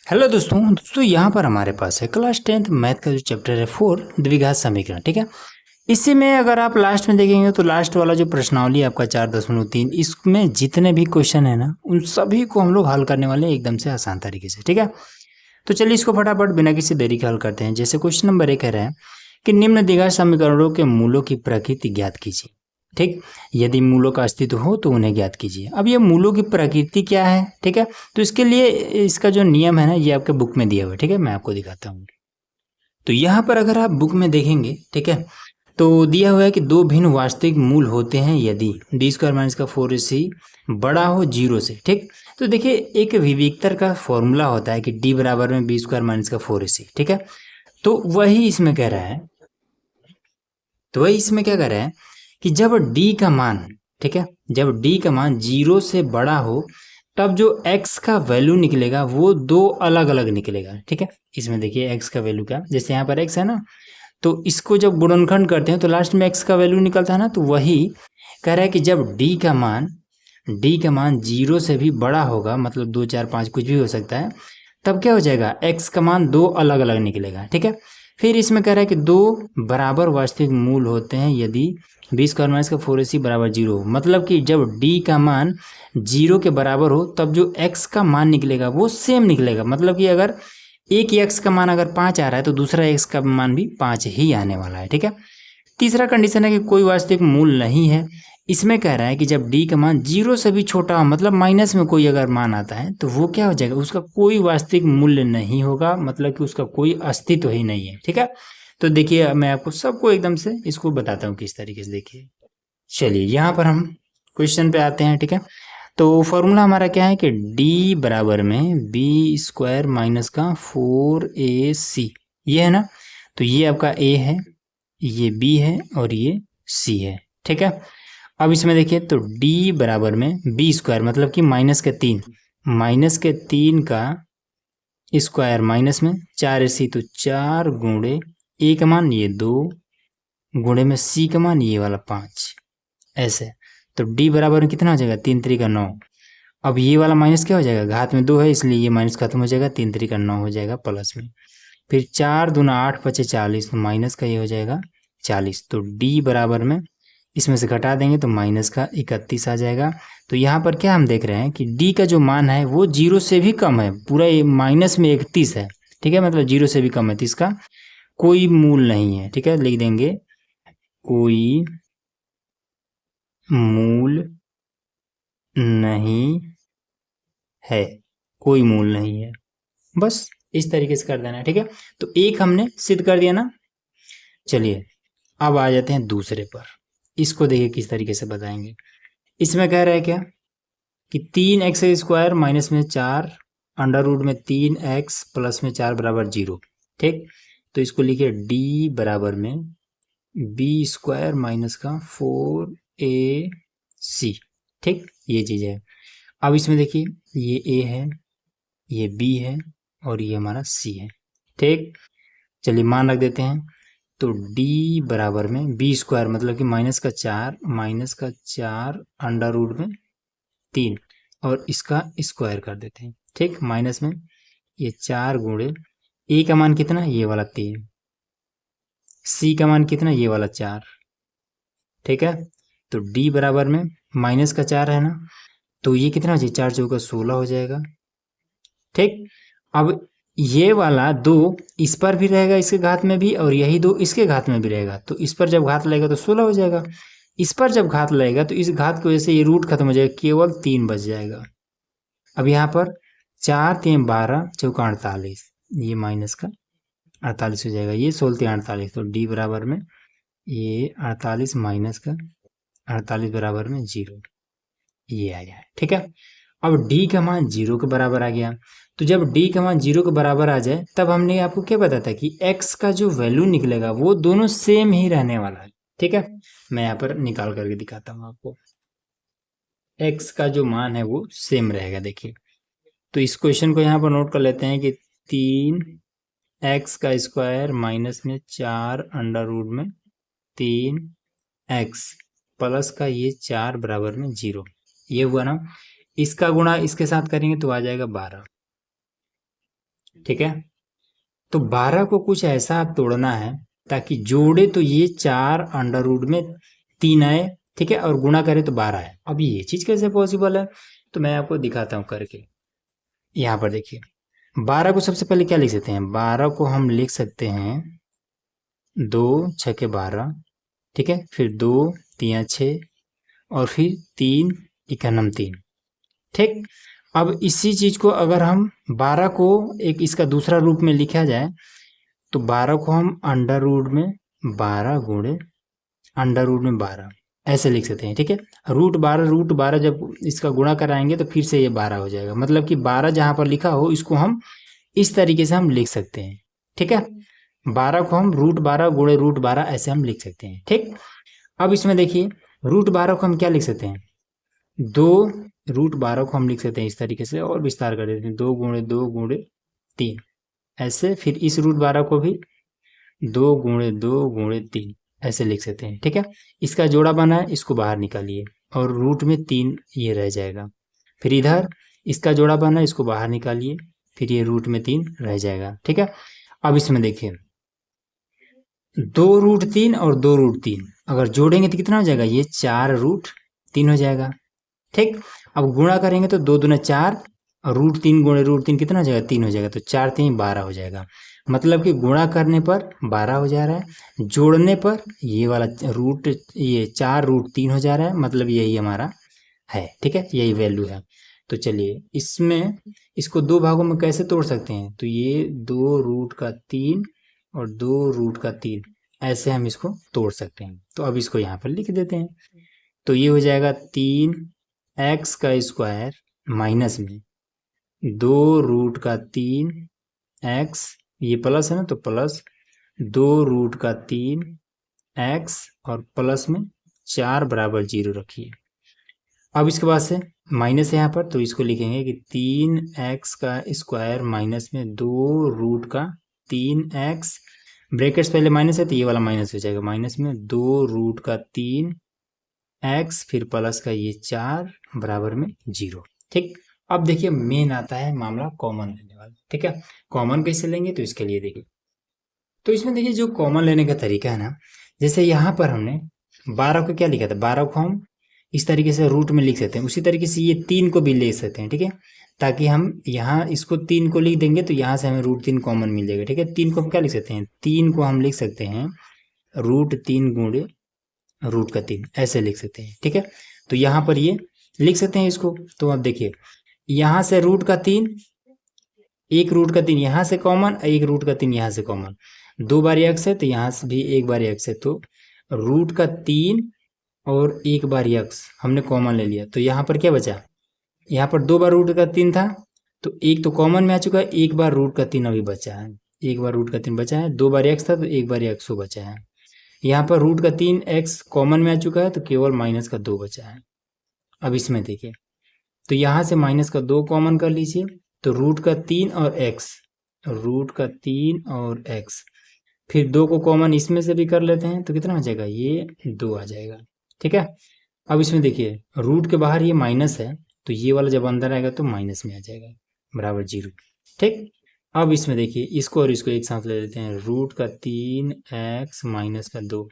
Hello दोस्तों यहाँ पर हमारे पास है क्लास 10th मैथ का जो चैप्टर है 4 द्विघात समीकरण। ठीक है, इसी में अगर आप लास्ट में देखेंगे तो लास्ट वाला जो प्रश्नावली आपका 4.3 इसमें जितने भी क्वेश्चन है ना उन सभी को हम लोग हल करने वाले हैं एकदम से आसान तरीके से। ठीक है, तो चलिए इसको फटाफट बिना किसी देरी के हल करते हैं। जैसे क्वेश्चन नंबर 1 कह रहे हैं कि निम्न द्विघात समीकरणों के मूलों की प्रकृति ज्ञात कीजिए। ठीक, यदि मूलों का अस्तित्व हो तो उन्हें ज्ञात कीजिए। अब ये मूलों की प्रकृति क्या है, ठीक है, तो इसके लिए इसका जो नियम है ना ये आपके बुक में दिया हुआ है। ठीक है, मैं आपको दिखाता हूँ। तो यहाँ पर अगर आप बुक में देखेंगे, ठीक है, तो दिया हुआ है कि दो भिन्न वास्तविक मूल होते हैं यदि डी स्क्वायर माइनस का 4ac बड़ा हो 0 से। ठीक, तो देखिए एक विविक्तर का फॉर्मूला होता है कि डी बराबर में बी स्क्वायर माइनस का 4ac। ठीक है, तो वही इसमें कह रहा है, तो वही इसमें क्या कह रहा है कि जब d का मान, ठीक है, जब d का मान 0 से बड़ा हो तब जो x का वैल्यू निकलेगा वो दो अलग अलग निकलेगा। ठीक है, इसमें देखिए x का वैल्यू क्या, जैसे यहाँ पर x है ना, तो इसको जब गुणनखंड करते हैं तो लास्ट में x का वैल्यू निकलता है ना, तो वही कह रहा है कि जब d का मान 0 से भी बड़ा होगा, मतलब 2 4 5 कुछ भी हो सकता है, तब क्या हो जाएगा x का मान दो अलग अलग निकलेगा। ठीक है, फिर इसमें कह रहा है कि दो बराबर वास्तविक मूल होते हैं यदि बी स्क्वायर माइनस का 4ac बराबर 0 हो, मतलब कि जब d का मान 0 के बराबर हो तब जो x का मान निकलेगा वो सेम निकलेगा। मतलब कि अगर एक x का मान अगर 5 आ रहा है तो दूसरा x का मान भी 5 ही आने वाला है। ठीक है, तीसरा कंडीशन है कि कोई वास्तविक मूल नहीं है। इसमें कह रहा है कि जब d का मान 0 से भी छोटा हो, मतलब माइनस में कोई अगर मान आता है तो वो क्या हो जाएगा, उसका कोई वास्तविक मूल्य नहीं होगा, मतलब कि उसका कोई अस्तित्व ही नहीं है। ठीक है, तो देखिए मैं आपको सबको एकदम से इसको बताता हूँ किस तरीके से। देखिए चलिए यहाँ पर हम क्वेश्चन पे आते हैं। ठीक है, तो फॉर्मूला हमारा क्या है कि d बराबर में बी स्क्वायर माइनस का 4ac, ये है ना, तो ये आपका a है, ये b है और ये c है। ठीक है, अब इसमें देखिए तो d बराबर में बी स्क्वायर मतलब कि माइनस के 3 का स्क्वायर माइनस में 4ac, तो 4 गुणे a का मान ये 2 गुणे में c का मान ये वाला 5, ऐसे। तो d बराबर में कितना हो जाएगा, 3 3 का 9। अब ये वाला माइनस क्या हो जाएगा, घात में 2 है इसलिए ये माइनस खत्म हो जाएगा, 3 3 का 9 हो जाएगा प्लस में, फिर 4 दूना 8 पचे 40, तो माइनस का ये हो जाएगा 40। तो d बराबर में इसमें से घटा देंगे तो माइनस का 31 आ जाएगा। तो यहाँ पर क्या हम देख रहे हैं कि d का जो मान है वो 0 से भी कम है, पूरा ये माइनस में 31 है। ठीक है, मतलब 0 से भी कम है, तो इसका कोई मूल नहीं है। ठीक है, लिख देंगे कोई मूल नहीं है, कोई मूल नहीं है, बस इस तरीके से कर देना है। ठीक है, तो एक हमने सिद्ध कर दिया ना। चलिए अब आ जाते हैं दूसरे पर, इसको देखिए किस तरीके से बताएंगे। इसमें कह रहा है क्या कि 3x² माइनस में 4 अंडर रूट में 3x प्लस में 4 बराबर 0। ठीक, तो इसको लिखिए d बराबर में बी स्क्वायर माइनस का 4ac। ठीक, ये चीज़ है। अब इसमें देखिए ये a है, ये b है और ये हमारा c है। ठीक, चलिए मान रख देते हैं। तो d बराबर में बी स्क्वायर मतलब कि माइनस का 4 अंडर रूट में 3 और इसका स्क्वायर कर देते हैं। ठीक, माइनस में ये 4 गुणे a का मान कितना, ये वाला 3, c का मान कितना, ये वाला 4। ठीक है, तो d बराबर में माइनस का 4 है ना, तो ये कितना हो जाएगा, 4 चौका 16 हो जाएगा। ठीक, अब ये वाला 2 इस पर भी रहेगा इसके घात में भी, और यही 2 इसके घात में भी रहेगा, तो इस पर जब घात लगेगा तो 16 हो जाएगा। इस पर जब घात लगेगा तो इस घात की वजह से ये रूट खत्म हो जाएगा, केवल 3 बच जाएगा। अब यहाँ पर 4 3 12 चौका 48, ये माइनस का 48 हो जाएगा, ये 16 3 48, तो d बराबर में ये 48 माइनस का 48 बराबर में 0, ये आ गया। ठीक है, अब d का मान 0 के बराबर आ गया, तो जब d का मान 0 के बराबर आ जाए तब हमने आपको क्या बताया था कि x का जो वैल्यू निकलेगा वो दोनों सेम ही रहने वाला है। ठीक है, मैं यहाँ पर निकाल करके दिखाता हूँ आपको, x का जो मान है वो सेम रहेगा। देखिए तो इस क्वेश्चन को यहाँ पर नोट कर लेते हैं कि 3x² माइनस में 4 अंडर रूट में 3x प्लस का ये 4 बराबर में 0, ये हुआ ना। इसका गुणा इसके साथ करेंगे तो आ जाएगा 12। ठीक है। तो 12 को कुछ ऐसा आप तोड़ना है ताकि जोड़े तो ये 4 अंडर रूट में 3 आए, ठीक है, और गुणा करे तो 12 है। अब ये चीज कैसे पॉसिबल है, तो मैं आपको दिखाता हूँ करके। यहाँ पर देखिए, 12 को सबसे पहले क्या लिख सकते हैं, 12 को हम लिख सकते हैं 2 छके 12, ठीक है, फिर 2 3 6 और फिर 3 इकानम 3, ठीक। अब इसी चीज को अगर हम 12 को एक इसका दूसरा रूप में लिखा जाए तो 12 को हम अंडर रूट में 12 गुणे अंडर रूट में 12 ऐसे लिख सकते हैं, ठीक है। रूट 12 जब इसका गुणा कराएंगे तो फिर से ये 12 हो जाएगा, मतलब कि 12 जहां पर लिखा हो इसको हम इस तरीके से हम लिख सकते हैं, ठीक है। 12 को हम रूट 12 गुणे रूट 12 ऐसे हम लिख सकते हैं, ठीक। अब इसमें देखिए, रूट 12 को हम क्या लिख सकते हैं, 2, रूट 12 को हम लिख सकते हैं इस तरीके से और विस्तार कर देते हैं, 2 गुणे 2 गुणे 3 ऐसे। फिर इस रूट 12 को भी 2 गुणे 2 गुणे 3 ऐसे लिख सकते हैं, ठीक है। इसका जोड़ा बना है, इसको बाहर निकालिए और रूट में 3 ये रह जाएगा। फिर इधर इसका जोड़ा बना है, इसको बाहर निकालिए, फिर ये रूट में 3 रह जाएगा, ठीक है। अब इसमें देखिए, 2 रूट 3 और 2 रूट 3 अगर जोड़ेंगे तो कितना हो जाएगा, ये 4 रूट 3 हो जाएगा, ठीक। अब गुणा करेंगे तो 2 दूना 4 और रूट 3 गुणे रूट 3 कितना हो जाएगा, 3 हो जाएगा, तो 4 3 12 हो जाएगा। मतलब कि गुणा करने पर 12 हो जा रहा है, जोड़ने पर ये वाला रूट ये 4 रूट 3 हो जा रहा है, मतलब यही हमारा है, ठीक है, यही वैल्यू है। तो चलिए इसमें इसको दो भागों में कैसे तोड़ सकते हैं, तो ये 2 रूट 3 और 2 रूट 3 ऐसे हम इसको तोड़ सकते हैं। तो अब इसको यहाँ पर लिख देते हैं, तो ये हो जाएगा 3 x² माइनस में 2 रूट 3 x, ये प्लस है ना, तो प्लस 2 रूट 3 x और प्लस में 4 बराबर 0 रखिए। अब इसके बाद से माइनस है यहाँ पर, तो इसको लिखेंगे कि 3 x² माइनस में 2 रूट 3 x, ब्रैकेट्स पहले माइनस है तो ये वाला माइनस हो जाएगा, माइनस में 2 रूट 3 x फिर प्लस का ये 4 बराबर में 0, ठीक। अब देखिए मेन आता है मामला कॉमन लेने वाला, ठीक है। कॉमन कैसे लेंगे, तो इसके लिए देखिए, तो इसमें देखिए जो कॉमन लेने का तरीका है ना, जैसे यहाँ पर हमने 12 को क्या लिखा था, 12 को हम इस तरीके से रूट में लिख सकते हैं, उसी तरीके से ये 3 को भी ले सकते हैं, ठीक है। ताकि हम यहाँ इसको 3 को लिख देंगे तो यहाँ से हमें रूट 3 कॉमन मिल जाएगा, ठीक है। 3 को हम क्या लिख सकते हैं, 3 को हम लिख सकते हैं रूट 3 गुणे रूट 3 ऐसे लिख सकते हैं, ठीक है। तो यहाँ पर ये लिख सकते हैं इसको। तो अब देखिए, यहाँ से रूट 3, एक रूट 3 यहाँ से कॉमन, एक रूट 3 यहाँ से कॉमन, 2 बार एक्स है तो यहाँ से भी 1 बार एक्स है, तो रूट 3 और 1 बार एक्स हमने कॉमन ले लिया, तो यहाँ पर क्या बचा, यहाँ पर 2 बार रूट 3 था, तो एक तो कॉमन में आ चुका है, 1 बार रूट 3 अभी बचा है, 1 बार रूट 3 बचा है, 2 बार एक्स था तो 1 बार एक्स बचा है। यहाँ पर रूट 3 एक्स कॉमन में आ चुका है तो केवल -2 बचा है। अब इसमें देखिए, तो यहाँ से -2 कॉमन कर लीजिए, तो रूट 3 और एक्स फिर 2 को कॉमन इसमें से भी कर लेते हैं तो कितना आ जाएगा, ये 2 आ जाएगा, ठीक है। अब इसमें देखिए, रूट के बाहर ये माइनस है तो ये वाला जब अंदर आएगा तो माइनस में आ जाएगा बराबर 0, ठीक। अब इसमें देखिए, इसको और इसको एक साथ ले लेते हैं, रूट 3 x -2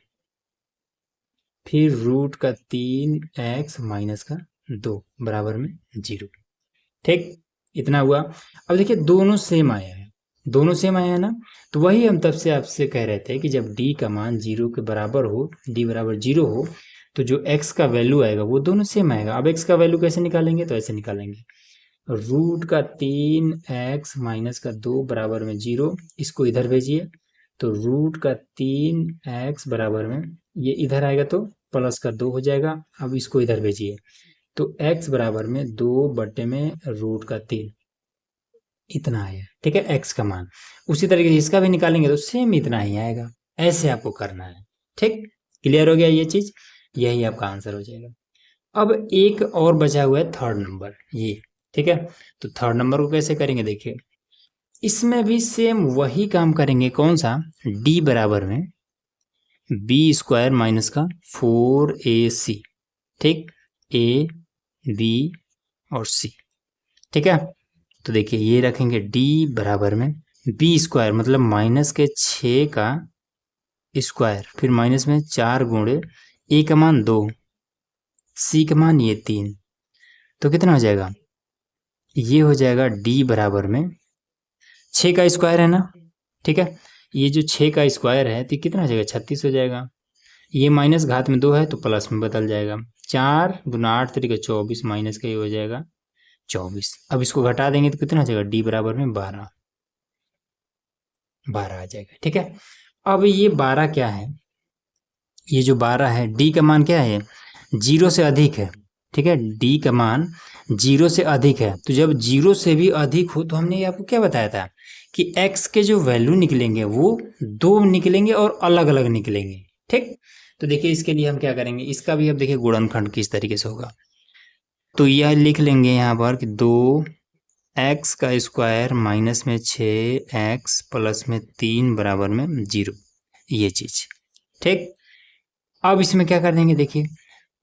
फिर रूट 3 x -2 बराबर में 0, ठीक। इतना हुआ। अब देखिए दोनों सेम आया है, दोनों सेम आया है ना, तो वही हम तब से आपसे कह रहे थे कि जब d का मान 0 के बराबर हो, d बराबर 0 हो, तो जो x का वैल्यू आएगा वो दोनों सेम आएगा। अब x का वैल्यू कैसे निकालेंगे, तो ऐसे निकालेंगे, रूट 3 x -2 बराबर में 0, इसको इधर भेजिए, तो रूट 3 x बराबर में ये इधर आएगा तो +2 हो जाएगा। अब इसको इधर भेजिए, तो x बराबर में 2/√3 इतना आया, ठीक है, x का मान। उसी तरीके से इसका भी निकालेंगे तो सेम इतना ही आएगा, ऐसे आपको करना है, ठीक। क्लियर हो गया ये चीज, यही आपका आंसर हो जाएगा। अब एक और बचा हुआ है थर्ड नंबर, ये, ठीक है। तो थर्ड नंबर को कैसे करेंगे, देखिए इसमें भी सेम वही काम करेंगे, कौन सा, d बराबर में b² - 4ac, ठीक, a b और c, ठीक है। तो देखिए ये रखेंगे d बराबर में b स्क्वायर मतलब माइनस के 6 का स्क्वायर, फिर माइनस में 4 गुणे a का मान 2, c का मान ये 3, तो कितना हो जाएगा, ये हो जाएगा d बराबर में 6 का स्क्वायर है ना, ठीक है। ये जो 6 का स्क्वायर है तो कितना हो जाएगा, 36 हो जाएगा। ये माइनस घात में 2 है तो प्लस में बदल जाएगा। 4 दूना 8 तरीका 24 माइनस का ये हो जाएगा 24। अब इसको घटा देंगे तो कितना हो जाएगा, डी बराबर में 12 आ जाएगा, ठीक है। अब ये 12 क्या है, ये जो 12 है डी का मान क्या है, 0 से अधिक है, ठीक है। डी का मान 0 से अधिक है, तो जब 0 से भी अधिक हो तो हमने आपको क्या बताया था कि x के जो वैल्यू निकलेंगे वो 2 निकलेंगे और अलग अलग निकलेंगे, ठीक। तो देखिए इसके लिए हम क्या करेंगे, इसका भी अब देखिए गुणनखंड किस तरीके से होगा। तो यह लिख लेंगे यहाँ पर कि 2x का स्क्वायर माइनस में 6x प्लस में 3 बराबर में 0, ये चीज, ठीक। अब इसमें क्या कर देंगे, देखिए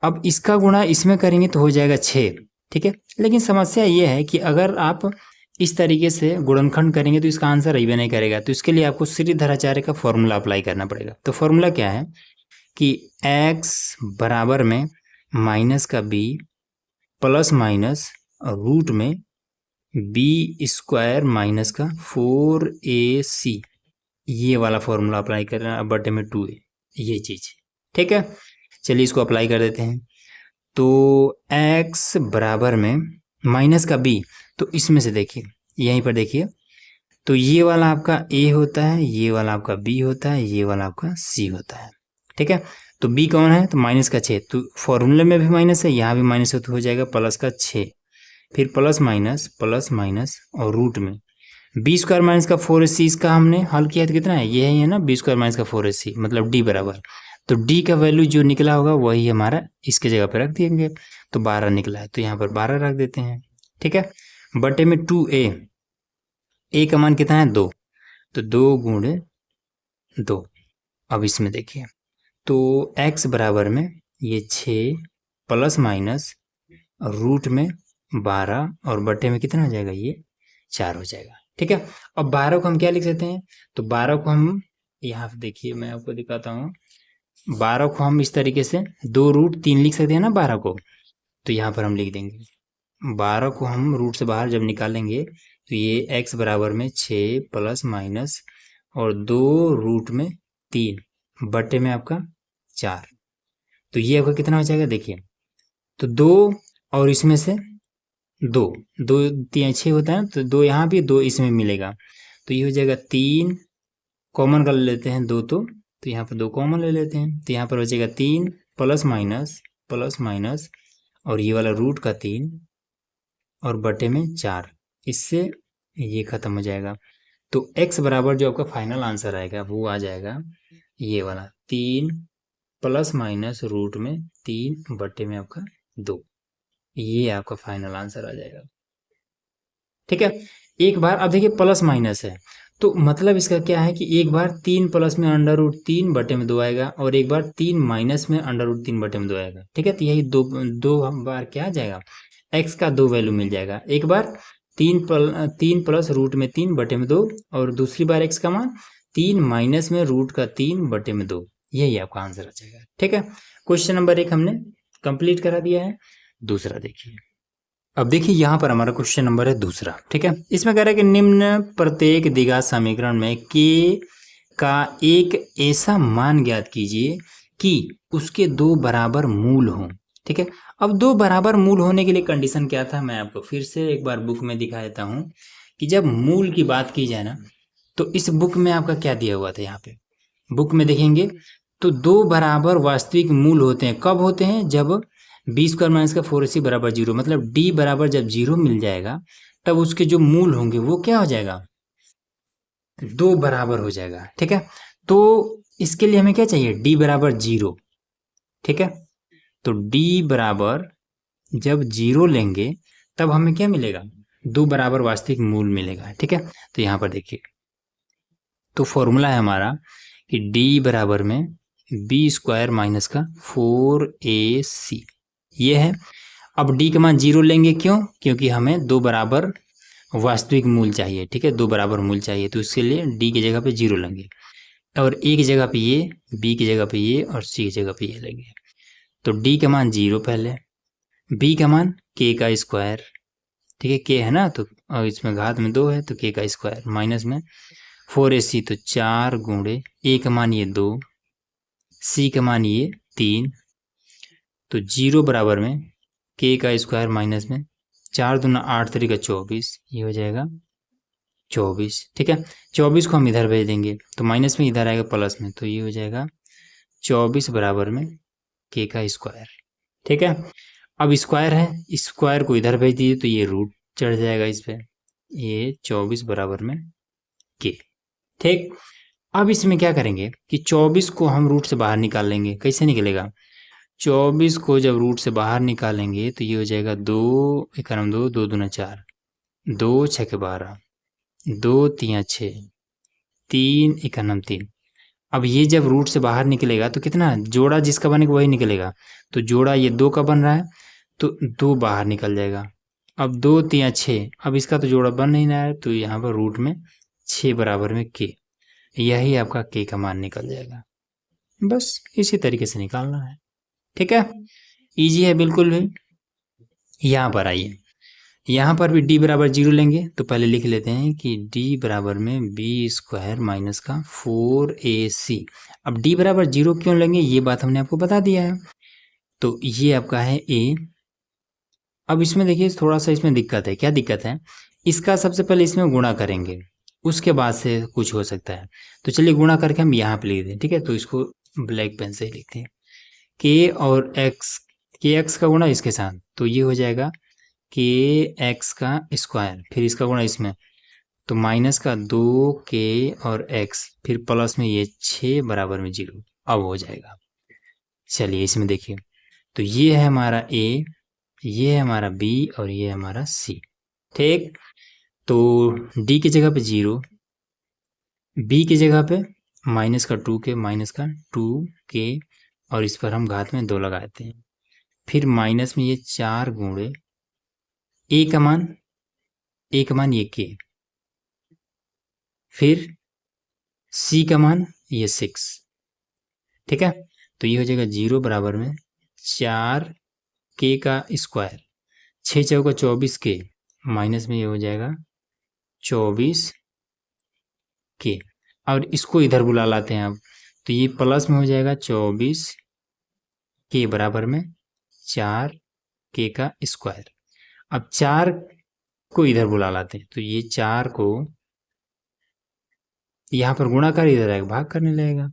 अब इसका गुणा इसमें करेंगे तो हो जाएगा 6, ठीक है। लेकिन समस्या ये है कि अगर आप इस तरीके से गुणनखंड करेंगे तो इसका आंसर अइबे नहीं करेगा, तो इसके लिए आपको श्रीधराचार्य का फॉर्मूला अप्लाई करना पड़ेगा। तो फॉर्मूला क्या है कि x बराबर में माइनस का b प्लस माइनस रूट में b स्क्वायर माइनस का 4ac, ये वाला फॉर्मूला अप्लाई कर रहे हैं बटे में 2a, ये चीज, ठीक है। चलिए इसको अप्लाई कर देते हैं। तो x बराबर में माइनस का b, तो इसमें से देखिए यहीं पर देखिए, तो ये वाला आपका a होता है, ये वाला आपका b होता है, ये वाला आपका c होता है, ठीक है। तो b कौन है, तो माइनस का 6, तो फॉर्मूले में भी माइनस है, यहाँ भी माइनस है, तो हो जाएगा प्लस का 6, फिर प्लस माइनस और रूट में b स्क्वायर माइनस का 4ac, इसका हमने हल किया तो कितना है, ये है ना b स्क्वायर माइनस का 4ac मतलब d बराबर, तो d का वैल्यू जो निकला होगा वही हमारा इसके जगह पे रख देंगे, तो 12 निकला है तो यहाँ पर 12 रख देते हैं, ठीक है। बटे में 2a, a का मान कितना है 2, तो 2 गुणे 2। अब इसमें देखिए तो x बराबर में ये 6 प्लस माइनस रूट में 12 और बटे में कितना हो जाएगा, ये 4 हो जाएगा, ठीक है। अब 12 को हम क्या लिख सकते हैं, तो 12 को हम यहाँ पे देखिए मैं आपको दिखाता हूँ, 12 को हम इस तरीके से 2 रूट 3 लिख सकते हैं ना 12 को, तो यहाँ पर हम लिख देंगे 12 को हम रूट से बाहर जब निकालेंगे तो ये x बराबर में 6 प्लस माइनस और 2 रूट में 3 बटे में आपका 4, तो ये आपका कितना हो जाएगा, देखिए तो 2 और इसमें से 2 2 3 6 होता है, तो 2 यहाँ भी 2 इसमें मिलेगा, तो ये हो जाएगा 3 कॉमन कर लेते हैं 2, तो यहाँ पर 2 कॉमन ले लेते हैं, तो यहाँ पर हो जाएगा 3 प्लस माइनस और ये वाला रूट का 3 और बटे में 4, इससे ये खत्म हो जाएगा। तो x बराबर जो आपका फाइनल आंसर आएगा वो आ जाएगा ये वाला 3 प्लस माइनस रूट में 3 बटे में आपका 2, ये आपका फाइनल आंसर आ जाएगा, ठीक है। एक बार अब देखिए प्लस माइनस है, तो मतलब इसका क्या है कि एक बार 3 प्लस में अंडर रूट 3 बटे में 2 आएगा और एक बार 3 माइनस में अंडर रूट 3 बटे में 2 आएगा, ठीक है। तो यही दो बार क्या आ जाएगा, x का 2 वैल्यू मिल जाएगा, एक बार 3 प्लस रूट में 3 बटे में 2 और दूसरी बार x का मान 3 माइनस में रूट का 3 बटे में 2, यही आपका आंसर आ जाएगा, ठीक है। क्वेश्चन नंबर 1 हमने कंप्लीट करा दिया है। दूसरा देखिए, अब देखिए यहाँ पर हमारा क्वेश्चन नंबर है दूसरा, ठीक है। इसमें कह रहा है कि निम्न प्रत्येक द्विघात समीकरण में k का एक ऐसा मान ज्ञात कीजिए कि उसके 2 बराबर मूल हों, ठीक है। अब 2 बराबर मूल होने के लिए कंडीशन क्या था, मैं आपको फिर से एक बार बुक में दिखा देता हूँ कि जब मूल की बात की जाए ना, तो इस बुक में आपका क्या दिया हुआ था, यहाँ पे बुक में देखेंगे तो 2 बराबर वास्तविक मूल होते हैं, कब होते हैं, जब b स्क्वायर माइनस का 4ac बराबर 0, मतलब d बराबर जब 0 मिल जाएगा तब उसके जो मूल होंगे वो क्या हो जाएगा, 2 बराबर हो जाएगा, ठीक है। तो इसके लिए हमें क्या चाहिए, d बराबर 0, ठीक है। तो d बराबर जब 0 लेंगे तब हमें क्या मिलेगा, 2 बराबर वास्तविक मूल मिलेगा, ठीक है। तो यहाँ पर देखिए तो फॉर्मूला है हमारा कि d बराबर में b स्क्वायर माइनस का 4ac, ये है। अब d का मान 0 लेंगे, क्यों, क्योंकि हमें 2 बराबर वास्तविक मूल चाहिए, ठीक है, 2 बराबर मूल चाहिए, तो इसके लिए डी की जगह पे 0 लेंगे और ए की जगह पे ये, बी की जगह पे ये और सी की जगह पे ये लेंगे। तो डी का मान 0 पहले, बी का मान के का स्क्वायर, ठीक है, के है ना, तो और इसमें घात में 2 है तो के का स्क्वायर माइनस में 4ac, तो 4 गुणे ए का मान ये 2, सी का मान ये 3, तो 0 बराबर में के का स्क्वायर माइनस में 4 दूना 8 तरीका 24, ये हो जाएगा 24, ठीक है। 24 को हम इधर भेज देंगे तो माइनस में इधर आएगा प्लस में, तो ये हो जाएगा 24 बराबर में के का स्क्वायर, ठीक है। अब स्क्वायर है, स्क्वायर को इधर भेज दीजिए तो ये रूट चढ़ जाएगा इस पे, ये 24 बराबर में के, ठीक। अब इसमें क्या करेंगे कि 24 को हम रूट से बाहर निकाल लेंगे। कैसे निकलेगा? 24 को जब रूट से बाहर निकालेंगे तो ये हो जाएगा 2 एकम 2, 2 दूना 4, 2 छः 12, 2 तिया 6, 3 एकम 3। अब ये जब रूट से बाहर निकलेगा तो कितना जोड़ा जिसका बनेगा वही निकलेगा, तो जोड़ा ये 2 का बन रहा है तो 2 बाहर निकल जाएगा। अब 2 तिया 6, अब इसका तो जोड़ा बन नहीं रहा है तो यहाँ पर रूट में 6 बराबर में के, यही आपका के का मान निकल जाएगा। बस इसी तरीके से निकालना है, ठीक है, इजी है बिल्कुल भी। यहाँ पर आइए, यहाँ पर भी d बराबर 0 लेंगे तो पहले लिख लेते हैं कि d बराबर में बी स्क्वायर माइनस का 4ac। अब d बराबर 0 क्यों लेंगे ये बात हमने आपको बता दिया है, तो ये आपका है a। अब इसमें देखिए थोड़ा सा इसमें दिक्कत है, क्या दिक्कत है, इसका सबसे पहले इसमें गुणा करेंगे उसके बाद से कुछ हो सकता है, तो चलिए गुणा करके हम यहाँ पे लिख दें, ठीक है। तो इसको ब्लैक पेन से लिखते हैं, के और एक्स, के एक्स का गुणा इसके साथ, तो ये हो जाएगा के एक्स का स्क्वायर, फिर इसका गुणा इसमें, तो माइनस का 2 के और एक्स, फिर प्लस में ये 6 बराबर में 0, अब हो जाएगा। चलिए इसमें देखिए, तो ये है हमारा ए, ये है हमारा बी और ये है हमारा सी, ठीक। तो डी की जगह पे 0, बी की जगह पे माइनस का 2 के, माइनस का 2 के और इस पर हम घात में 2 लगाते हैं, फिर माइनस में ये 4 गुणे ए का मान, ए का मान ये के, फिर सी का मान ये 6, ठीक है। तो ये हो जाएगा 0 बराबर में 4 के का स्क्वायर, 6 चौका 24 के, माइनस में ये हो जाएगा 24 के, और इसको इधर बुला लाते हैं अब, तो ये प्लस में हो जाएगा 24 के बराबर में 4 के का स्क्वायर। अब 4 को इधर बुला लाते हैं तो ये 4 को यहाँ पर गुणा कर इधर आएगा भाग करने लगेगा।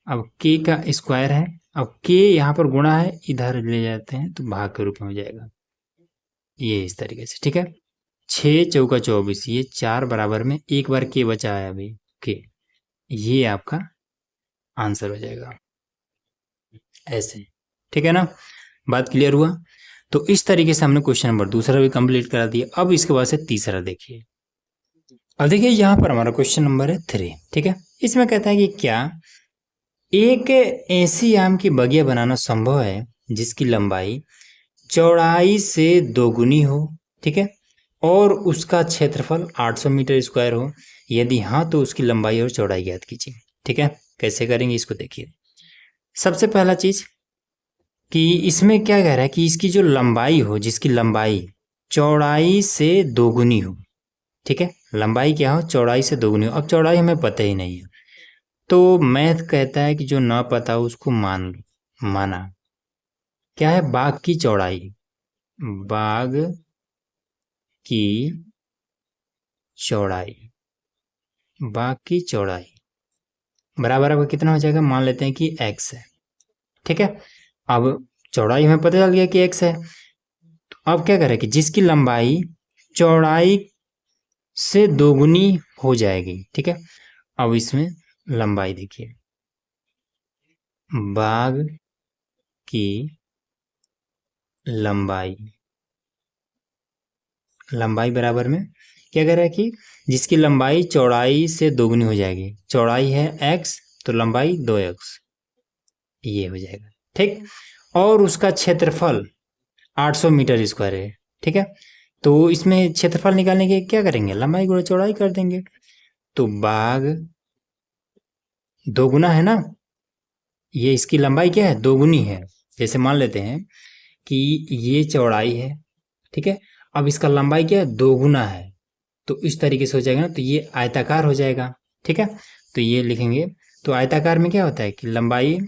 अब के का स्क्वायर है, अब के यहाँ पर गुणा है इधर ले जाते हैं तो भाग के रूप में हो जाएगा, ये इस तरीके से, ठीक है। 6 चौका 24, ये 4 बराबर में एक बार के बचा है अभी के, ये आपका आंसर हो जाएगा ऐसे, ठीक है ना, बात क्लियर हुआ। तो इस तरीके से हमने क्वेश्चन नंबर दूसरा भी कंप्लीट करा दिया। अब इसके बाद से तीसरा देखिए, अब देखिए यहाँ पर हमारा क्वेश्चन नंबर है 3, ठीक है। इसमें कहता है कि क्या एक ऐसी आम की बगिया बनाना संभव है जिसकी लंबाई चौड़ाई से दोगुनी हो, ठीक है, और उसका क्षेत्रफल 800 मीटर स्क्वायर हो, यदि हाँ तो उसकी लंबाई और चौड़ाई ज्ञात कीजिए, ठीक है। कैसे करेंगे इसको देखिए। सबसे पहला चीज कि इसमें क्या कह रहा है कि इसकी जो लंबाई हो, जिसकी लंबाई चौड़ाई से दोगुनी हो, ठीक है, लंबाई क्या हो, चौड़ाई से दोगुनी हो। अब चौड़ाई हमें पता ही नहीं है तो मैथ कहता है कि जो ना पता हो उसको मान लो, माना। क्या है, बाग की चौड़ाई, बाग की चौड़ाई, बाग की चौड़ाई बराबर आपका कितना हो जाएगा, मान लेते हैं कि x है, ठीक है। अब चौड़ाई हमें पता चल गया कि x है, तो अब क्या करें कि जिसकी लंबाई चौड़ाई से दोगुनी हो जाएगी, ठीक है। अब इसमें लंबाई देखिए, बाग की लंबाई, लंबाई बराबर में क्या कह रहा है कि जिसकी लंबाई चौड़ाई से दोगुनी हो जाएगी, चौड़ाई है x तो लंबाई 2x, ये हो जाएगा, ठीक। और उसका क्षेत्रफल 800 मीटर स्क्वायर है, ठीक है। तो इसमें क्षेत्रफल निकालने के क्या करेंगे, लंबाई गुणा चौड़ाई कर देंगे। तो बाग दोगुना है ना, ये इसकी लंबाई क्या है, दोगुनी है। जैसे मान लेते हैं कि ये चौड़ाई है, ठीक है, अब इसका लंबाई क्या है, दोगुना है। तो इस तरीके से हो जाएगा ना, तो ये आयताकार हो जाएगा, ठीक है। तो ये लिखेंगे। तो आयताकार में क्या होता है कि लंबाई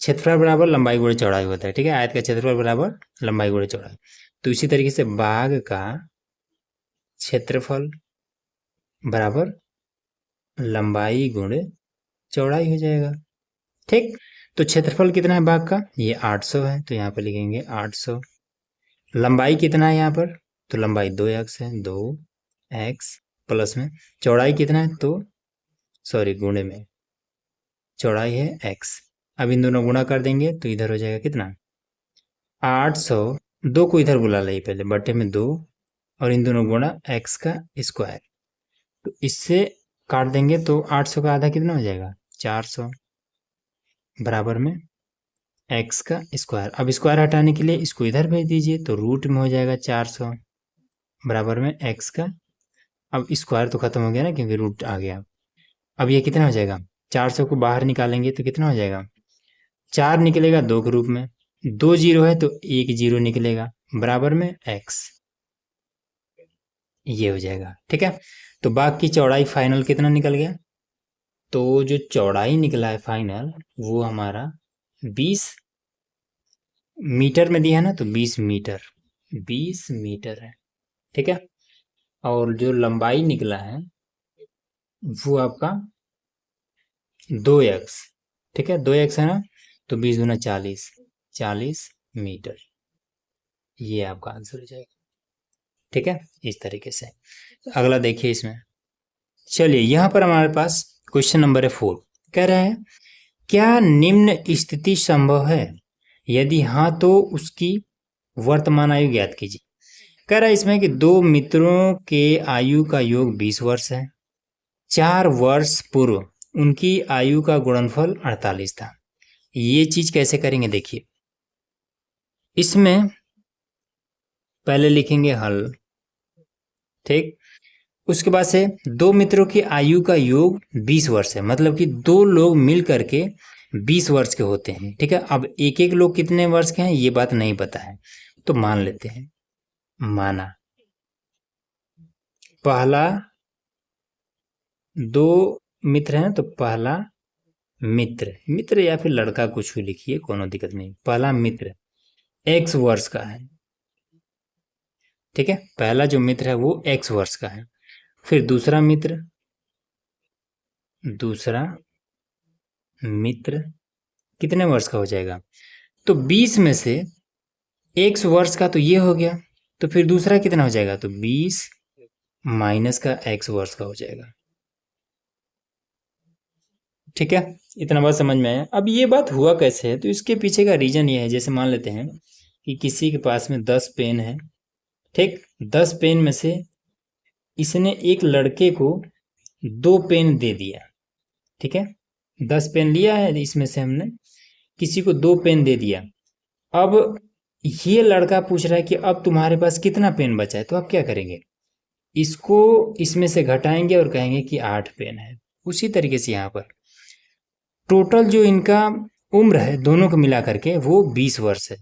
क्षेत्रफल बराबर लंबाई गुणा चौड़ाई होता है, ठीक है। आयत का क्षेत्रफल बराबर लंबाई गुणा चौड़ाई। तो इसी तरीके से बाग का क्षेत्रफल बराबर लंबाई गुणे चौड़ाई हो जाएगा, ठीक। तो क्षेत्रफल कितना है बाग का, ये 800 है, तो यहाँ पर लिखेंगे 800। लंबाई कितना है यहाँ पर, तो लंबाई 2x है, 2x प्लस में चौड़ाई कितना है, तो सॉरी गुणे में चौड़ाई है x। अब इन दोनों गुणा कर देंगे तो इधर हो जाएगा कितना, 800। दो को इधर बुला ली पहले, बटे में 2 और इन दोनों गुणा x का स्क्वायर। तो इससे काट देंगे तो 800 का आधा कितना हो जाएगा, 400 बराबर में x का स्क्वायर। अब स्क्वायर हटाने के लिए इसको इधर भेज दीजिए, तो रूट में हो जाएगा 400 बराबर में x का। अब स्क्वायर तो खत्म हो गया ना, क्योंकि रूट आ गया। अब ये कितना हो जाएगा, 400 को बाहर निकालेंगे तो कितना हो जाएगा, 4 निकलेगा 2 के रूप में, 2 जीरो है तो 1 जीरो निकलेगा बराबर में x। ये हो जाएगा, ठीक है। तो बाग की चौड़ाई फाइनल कितना निकल गया, तो जो चौड़ाई निकला है फाइनल वो हमारा 20 मीटर में दिया है ना, तो 20 मीटर, 20 मीटर है, ठीक है। और जो लंबाई निकला है वो आपका 2x, ठीक है, 2x है ना, तो 20 गुना 40, 40 मीटर। ये आपका आंसर हो जाएगा, ठीक है, इस तरीके से। अगला देखिए इसमें, चलिए यहाँ पर हमारे पास क्वेश्चन नंबर है 4। कह रहा है क्या निम्न स्थिति संभव है, यदि हाँ तो उसकी वर्तमान आयु ज्ञात कीजिए। कह रहा है इसमें कि दो मित्रों के आयु का योग 20 वर्ष है, 4 वर्ष पूर्व उनकी आयु का गुणनफल 48 था। ये चीज कैसे करेंगे देखिए, इसमें पहले लिखेंगे हल, ठीक। उसके बाद से दो मित्रों की आयु का योग 20 वर्ष है, मतलब कि दो लोग मिल करके 20 वर्ष के होते हैं, ठीक है। अब एक एक लोग कितने वर्ष के हैं ये बात नहीं पता है, तो मान लेते हैं, माना पहला दो मित्र हैं, तो पहला मित्र, मित्र या फिर लड़का कुछ भी लिखिए, कोनो दिक्कत नहीं। पहला मित्र x वर्ष का है, ठीक है, पहला जो मित्र है वो x वर्ष का है। फिर दूसरा मित्र कितने वर्ष का हो जाएगा, तो 20 में से x वर्ष का तो ये हो गया, तो फिर दूसरा कितना हो जाएगा, तो 20 माइनस का x वर्ष का हो जाएगा, ठीक है। इतना बात समझ में आया। अब ये बात हुआ कैसे है, तो इसके पीछे का रीजन ये है, जैसे मान लेते हैं कि किसी के पास में 10 पेन है, ठीक, 10 पेन में से इसने एक लड़के को 2 पेन दे दिया, ठीक है, 10 पेन लिया है, इसमें से हमने किसी को 2 पेन दे दिया। अब ये लड़का पूछ रहा है कि अब तुम्हारे पास कितना पेन बचा है, तो आप क्या करेंगे, इसको इसमें से घटाएंगे और कहेंगे कि 8 पेन है। उसी तरीके से यहाँ पर टोटल जो इनका उम्र है दोनों को मिला करके वो 20 वर्ष है।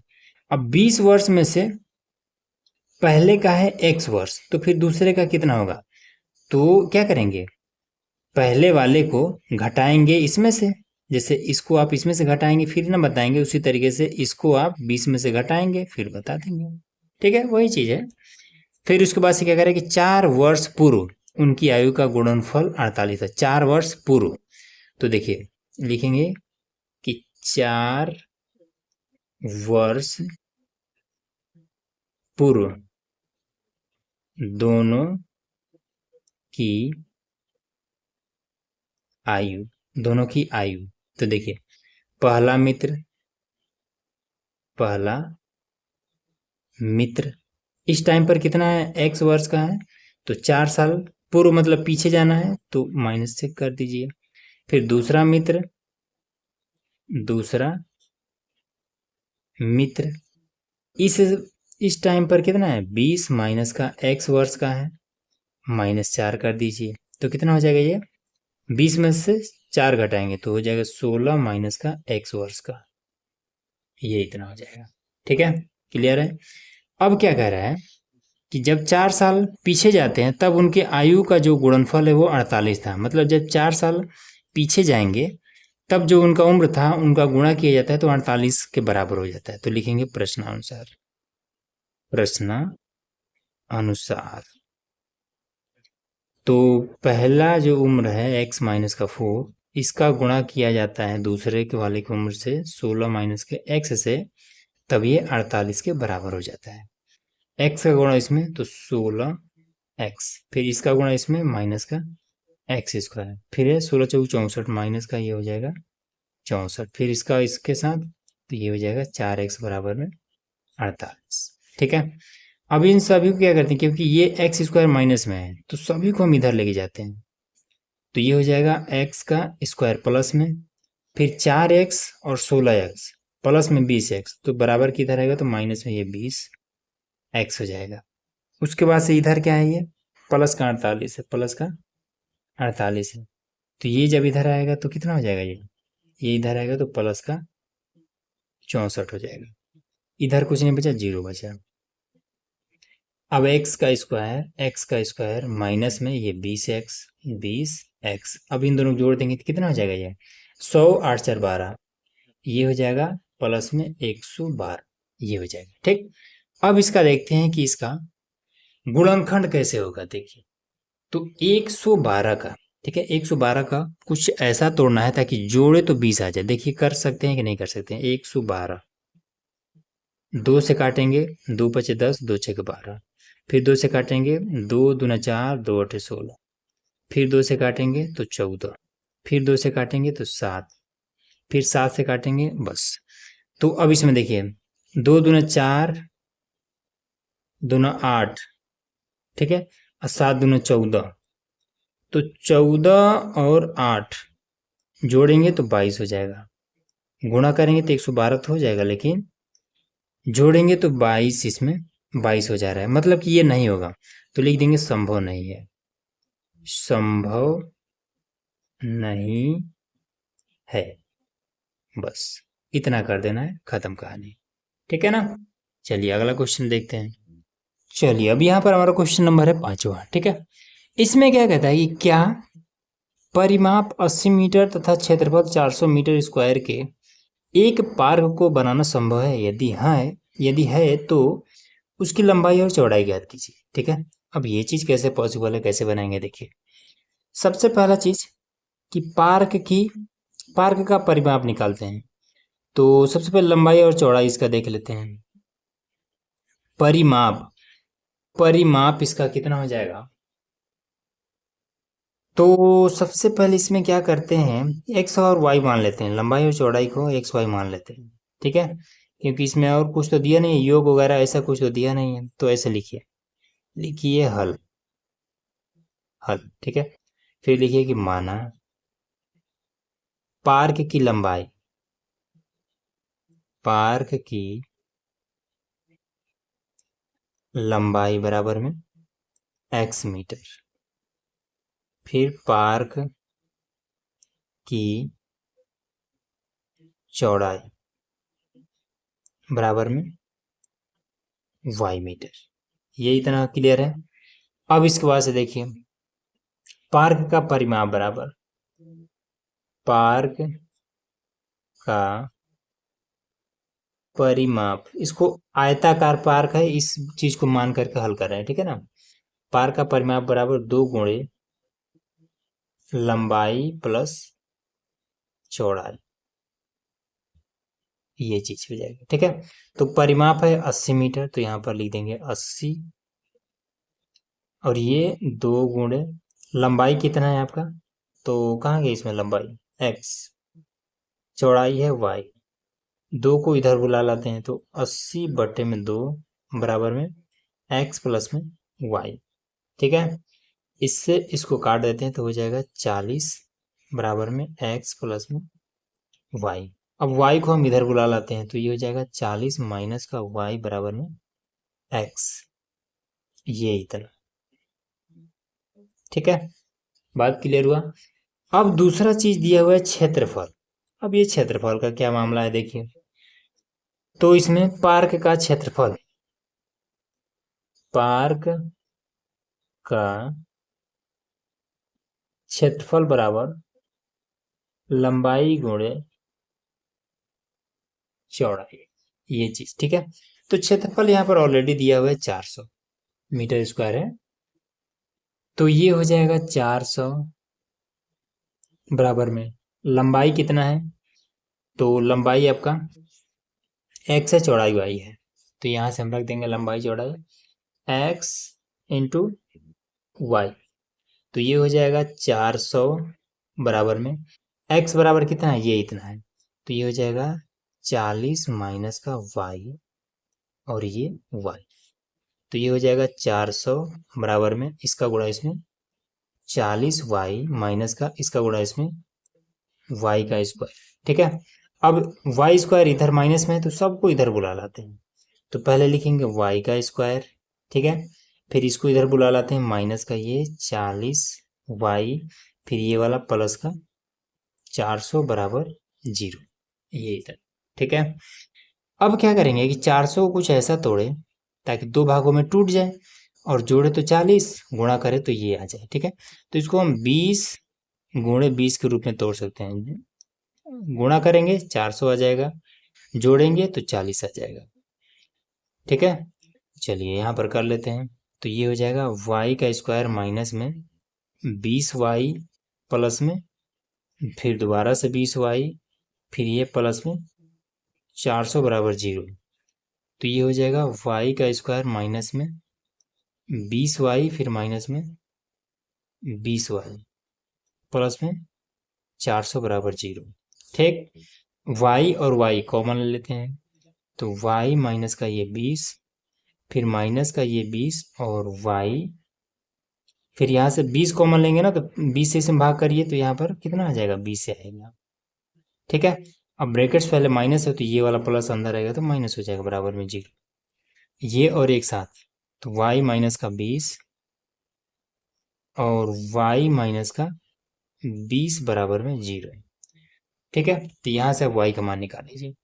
अब 20 वर्ष में से पहले का है x वर्ष, तो फिर दूसरे का कितना होगा, तो क्या करेंगे, पहले वाले को घटाएंगे इसमें से, जैसे इसको आप इसमें से घटाएंगे फिर ना बताएंगे, उसी तरीके से इसको आप 20 में से घटाएंगे फिर बता देंगे, ठीक है, वही चीज है। फिर उसके बाद से क्या करें कि 4 वर्ष पूर्व उनकी आयु का गुणनफल 48 है, 4 वर्ष पूर्व। तो देखिए लिखेंगे कि 4 वर्ष पूर्व दोनों की आयु, तो देखिए पहला मित्र इस टाइम पर कितना है, x वर्ष का है, तो 4 साल पूर्व मतलब पीछे जाना है, तो माइनस से कर दीजिए। फिर दूसरा मित्र इस इस टाइम पर कितना है, 20 माइनस का x वर्ष का है, -4 कर दीजिए तो कितना हो जाएगा ये, 20 में से 4 घटाएंगे तो हो जाएगा 16 माइनस का x वर्ष का, ये इतना हो जाएगा। ठीक है, क्लियर है। अब क्या कह रहा है कि जब 4 साल पीछे जाते हैं तब उनके आयु का जो गुणनफल है वो 48 था। मतलब जब 4 साल पीछे जाएंगे तब जो उनका उम्र था उनका गुणा किया जाता है तो 48 के बराबर हो जाता है। तो लिखेंगे प्रश्नानुसार, प्रश्नानुसार। तो पहला जो उम्र है x माइनस का 4, इसका गुणा किया जाता है दूसरे के वाले की उम्र से 16 माइनस के x से, तब ये 48 के बराबर हो जाता है। x का गुणा इसमें तो 16x, फिर इसका गुणा इसमें माइनस का एक्स स्क्वायर, फिर है 16 चौक 64 माइनस का ये हो जाएगा 64, फिर इसका इसके साथ तो ये हो जाएगा 4x बराबर में 48। ठीक है, अब इन सभी को क्या करते हैं, क्योंकि ये एक्स स्क्वायर माइनस में है तो सभी को हम इधर लेके जाते हैं, तो ये हो जाएगा x का स्क्वायर प्लस में, फिर 4x और 16x प्लस में 20x, तो बराबर की इधर आएगा तो माइनस में ये 20x हो जाएगा। उसके बाद से इधर क्या है, ये प्लस का 48 है, प्लस का 48 है, तो ये जब इधर आएगा तो कितना हो जाएगा, ये इधर आएगा तो प्लस का 64 हो जाएगा। इधर कुछ नहीं बचा, 0 बचा। अब एक्स का स्क्वायर माइनस में ये 20x, अब इन दोनों को जोड़ देंगे तो कितना हो जाएगा, ये 100 8 4 12, ये हो जाएगा प्लस में 112, ये हो जाएगा। ठीक, अब इसका देखते हैं कि इसका गुणनखंड कैसे होगा। देखिए, तो 112 का, ठीक है, 112 का कुछ ऐसा तोड़ना है ताकि जोड़े तो 20 आ जाए। देखिए कर सकते हैं कि नहीं कर सकते हैं। 112 2 से काटेंगे, 2 बचे 10, 2 छः 12, फिर 2 से काटेंगे, 2 दूना 4, 2 अठे 16, फिर 2 से काटेंगे तो 14, फिर 2 से काटेंगे तो 7, फिर 7 से काटेंगे बस। तो अब इसमें देखिए 2 दूना 4, दूना 8, ठीक है, और 7 दूना 14, तो 14 और 8 जोड़ेंगे तो 22 हो जाएगा, गुणा करेंगे तो 112 तो हो जाएगा, लेकिन जोड़ेंगे तो 22, इसमें 22 हो जा रहा है, मतलब कि ये नहीं होगा, तो लिख देंगे संभव नहीं है, संभव नहीं है, बस इतना कर देना है, खत्म कहानी। ठीक है ना, चलिए अगला क्वेश्चन देखते हैं। चलिए अब यहाँ पर हमारा क्वेश्चन नंबर है 5वां। ठीक है, इसमें क्या कहता है कि क्या परिमाप 80 मीटर तथा क्षेत्रफल 400 मीटर स्क्वायर के एक पार्क को बनाना संभव है, यदि है तो उसकी लंबाई और चौड़ाई ज्ञात कीजिए। ठीक है, अब ये चीज कैसे पॉसिबल है, कैसे बनाएंगे। देखिए, सबसे पहला चीज कि पार्क का परिमाप निकालते हैं, तो सबसे पहले लंबाई और चौड़ाई इसका देख लेते हैं। परिमाप इसका कितना हो जाएगा, तो सबसे पहले इसमें क्या करते हैं, एक्स और वाई मान लेते हैं, लंबाई और चौड़ाई को एक्स वाई मान लेते हैं। ठीक है, क्योंकि इसमें और कुछ तो दिया नहीं है, योग वगैरह ऐसा कुछ तो दिया नहीं है, तो ऐसे लिखिए हल। ठीक है, फिर लिखिए कि माना पार्क की लंबाई बराबर में x मीटर, फिर पार्क की चौड़ाई बराबर में y मीटर, ये इतना क्लियर है। अब इसके बाद से देखिए पार्क का परिमाप बराबर पार्क का परिमाप, इसको आयताकार पार्क है, इस चीज को मान करके हल कर रहे हैं। ठीक है ना, पार्क का परिमाप बराबर 2 गुणे लंबाई प्लस चौड़ाई, ये चीज हो जाएगी। ठीक है, तो परिमाप है 80 मीटर, तो यहाँ पर लिख देंगे 80, और ये 2 गुणे लंबाई कितना है आपका, तो कहाँ गई इसमें लंबाई x, चौड़ाई है y, 2 को इधर बुला लाते हैं तो 80/2 बराबर में x प्लस में y। ठीक है, इससे इसको काट देते हैं तो हो जाएगा 40 बराबर में x प्लस में y। अब y को हम इधर बुला लाते हैं तो ये हो जाएगा 40 माइनस का y बराबर में x, ये इतना। ठीक है, बात क्लियर हुआ। अब दूसरा चीज दिया हुआ है क्षेत्रफल। अब ये क्षेत्रफल का क्या मामला है देखिए, तो इसमें पार्क का क्षेत्रफल, पार्क का क्षेत्रफल बराबर लंबाई गुणे चौड़ाई, ये चीज। ठीक है, तो क्षेत्रफल यहाँ पर ऑलरेडी दिया हुआ है 400 मीटर स्क्वायर है, तो ये हो जाएगा 400 बराबर में लंबाई कितना है, तो लंबाई आपका x है, चौड़ाई y है, तो यहाँ से हम रख देंगे लंबाई चौड़ाई x इंटू वाई, तो ये हो जाएगा 400 बराबर में x बराबर कितना है, ये इतना है, तो ये हो जाएगा 40 माइनस का y और ये y, तो ये हो जाएगा 400 बराबर में इसका गुणा इसमें 40y माइनस का इसका गुणा इसमें y का स्क्वायर। ठीक है, अब y स्क्वायर इधर माइनस में है तो सबको इधर बुला लाते हैं, तो पहले लिखेंगे y का स्क्वायर। ठीक है, फिर इसको इधर बुला लाते हैं, माइनस का ये 40y, फिर ये वाला प्लस का 400 बराबर 0, ये इधर। ठीक है, अब क्या करेंगे कि 400 को कुछ ऐसा तोड़े ताकि दो भागों में टूट जाए, और जोड़े तो 40, गुणा करे तो ये आ जाए। ठीक है, तो इसको हम 20 गुणे 20 के रूप में तोड़ सकते हैं, गुणा करेंगे 400 आ जाएगा, जोड़ेंगे तो 40 आ जाएगा। ठीक है, चलिए यहाँ पर कर लेते हैं, तो ये हो जाएगा y का स्क्वायर माइनस में 20y प्लस में फिर दोबारा से 20y, फिर ये प्लस में 400 बराबर 0, तो ये हो जाएगा y का स्क्वायर माइनस में 20y फिर माइनस में 20y प्लस में 400 बराबर 0। ठीक, y और y कॉमन ले लेते हैं, तो y माइनस का ये 20 फिर माइनस का ये 20 और y, फिर यहाँ से 20 कॉमन लेंगे ना, तो 20 से इसमें भाग करिए तो यहाँ पर कितना आ जाएगा, 20 से आएगा। ठीक है, अब ब्रैकेट्स पहले माइनस है तो ये वाला प्लस अंदर आएगा तो माइनस हो जाएगा बराबर में 0, ये और एक साथ, तो y माइनस का 20 और y माइनस का 20 बराबर में 0। ठीक है, तो यहाँ से y का मान निकाल लीजिए,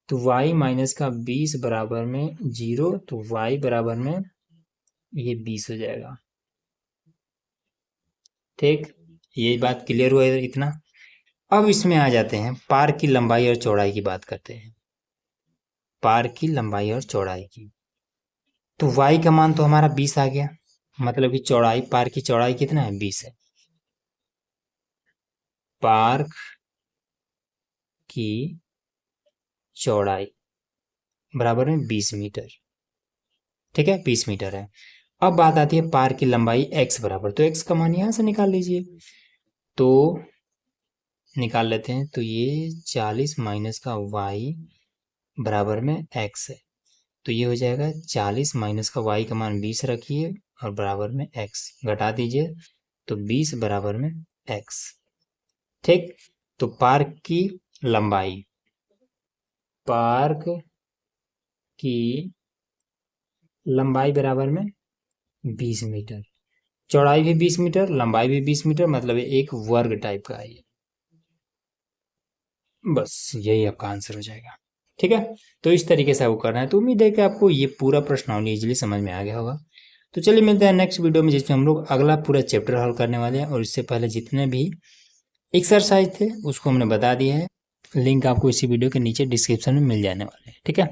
तो y माइनस का 20 बराबर में 0, तो y बराबर में ये 20 हो जाएगा। ठीक, ये बात क्लियर हुआ इतना। अब इसमें आ जाते हैं पार्क की लंबाई और चौड़ाई की बात करते हैं, पार्क की लंबाई और चौड़ाई की, तो y का मान तो हमारा 20 आ गया, मतलब कि चौड़ाई, पार्क की चौड़ाई कितना है, 20 है, पार्क की चौड़ाई बराबर में 20 मीटर। ठीक है, 20 मीटर है। अब बात आती है पार्क की लंबाई x बराबर, तो x का मान यहां से निकाल लीजिए, तो निकाल लेते हैं, तो ये 40 माइनस का y बराबर में x है, तो ये हो जाएगा 40 माइनस का y का मान 20 रखिए और बराबर में x घटा दीजिए, तो 20 बराबर में x। ठीक, तो पार्क की लंबाई, पार्क की लंबाई बराबर में 20 मीटर, चौड़ाई भी 20 मीटर, लंबाई भी 20 मीटर, मतलब एक वर्ग टाइप का है ये। बस यही आपका आंसर हो जाएगा। ठीक है, तो इस तरीके से आपको करना है, तो उम्मीद है कि आपको ये पूरा प्रश्नावली इजीली समझ में आ गया होगा। तो चलिए मिलते हैं नेक्स्ट वीडियो में, जिसमें हम लोग अगला पूरा चैप्टर हल करने वाले हैं, और इससे पहले जितने भी एक्सरसाइज थे उसको हमने बता दिया है, लिंक आपको इसी वीडियो के नीचे डिस्क्रिप्शन में मिल जाने वाले हैं। ठीक है।